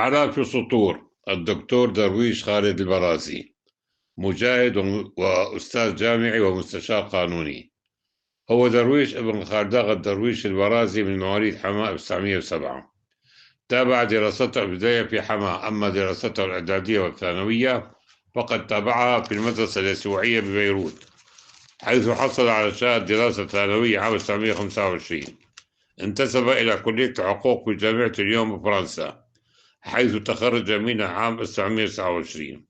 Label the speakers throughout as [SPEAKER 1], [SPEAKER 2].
[SPEAKER 1] على في سطور الدكتور درويش خالد البرازي، مجاهد وأستاذ جامعي ومستشار قانوني. هو درويش ابن خالداغ الدرويش البرازي من مواليد حماة 1907. تابع دراسته الابتدائية في حماة، أما دراسته الإعدادية والثانوية فقد تابعها في المدرسة اليسوعية ببيروت، حيث حصل على شهادة دراسة ثانوية عام 1925. انتسب إلى كلية الحقوق في جامعة اليوم بفرنسا، حيث تخرج منها عام 1929.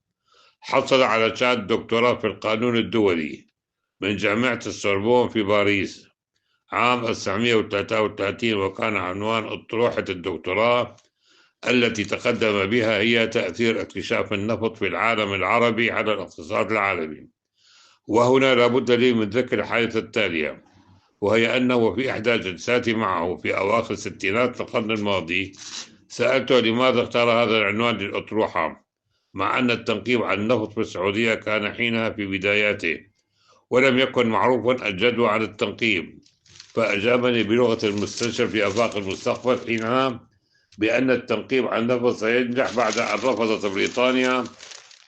[SPEAKER 1] حصل على شهادة دكتوراه في القانون الدولي من جامعة السوربون في باريس عام 1933، وكان عنوان أطروحة الدكتوراه التي تقدم بها هي تأثير اكتشاف النفط في العالم العربي على الاقتصاد العالمي. وهنا لابد لي من ذكر الحادثة التالية، وهي أنه في إحدى جلساتي معه في أواخر الستينات القرن الماضي سألته لماذا اختار هذا العنوان للأطروحة، مع أن التنقيب عن النفط في السعودية كان حينها في بداياته ولم يكن معروفا الجدوى عن التنقيب. فأجابني بلغة المستنشر في آفاق المستقبل حينها بأن التنقيب عن النفط سينجح بعد أن رفضت بريطانيا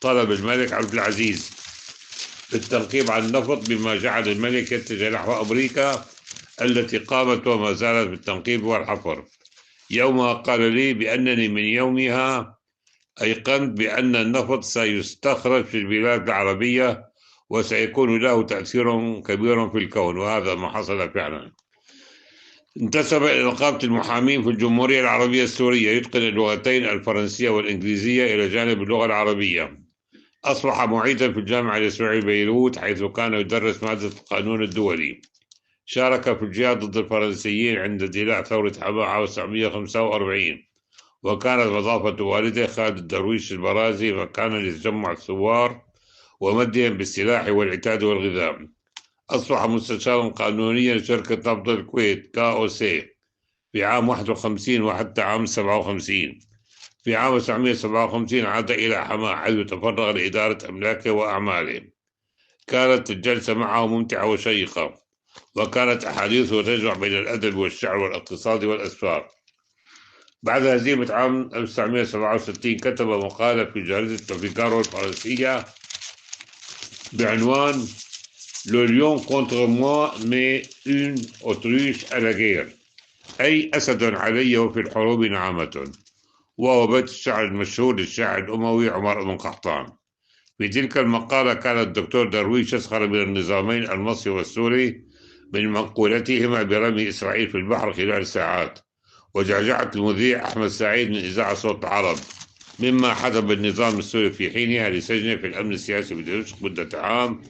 [SPEAKER 1] طلب الملك عبد العزيز بالتنقيب عن النفط، بما جعل الملك يتجه نحو أمريكا التي قامت وما زالت بالتنقيب والحفر. يومها قال لي بأنني من يومها أيقنت بأن النفط سيستخرج في البلاد العربية وسيكون له تأثير كبير في الكون، وهذا ما حصل فعلا. انتسب إلى نقابة المحامين في الجمهورية العربية السورية، يتقن اللغتين الفرنسية والإنجليزية إلى جانب اللغة العربية. أصبح معيدا في الجامعة اليسوعية بيروت، حيث كان يدرس مادة القانون الدولي. شارك في الجهاد ضد الفرنسيين عند اندلاع ثورة حماة عام 1945، وكانت وظيفة والده خالد الدرويش البرازي مكانا لتجمع الثوار ومدهم بالسلاح والعتاد والغذاء. أصبح مستشارا قانونيا لشركة نفط الكويت KOC في عام 51 وحتى عام 57. في عام 1957 عاد إلى حماة، حيث تفرغ لإدارة أملاكه وأعماله. كانت الجلسة معه ممتعة وشيقة، وكانت أحاديثه تجمع بين الأدب والشعر والاقتصاد والأسفار. بعد هزيمة عام 1967 كتب مقالة في جريدة فيغارو الفرنسية بعنوان لو ليون كونتر موا مي اون أوتريش à la guerre، أي أسد علي وفي الحروب نعمة، وهو بيت الشعر المشهور للشاعر الأموي عمر بن قحطان. في تلك المقالة كان الدكتور درويش يسخر من النظامين المصري والسوري من منقولتهما برمي إسرائيل في البحر خلال ساعات، وجعجعة المذيع أحمد سعيد من إذاعة صوت العرب، مما حدب النظام السوري في حينها لسجنه في الأمن السياسي بدمشق مدة عام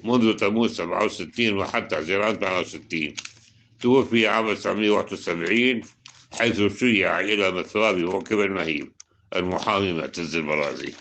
[SPEAKER 1] منذ تموز 67 وحتى عزيران 68. توفي عام 1971، حيث شيع إلى مثواه بموكب المهيب المحامي معتز البرازي.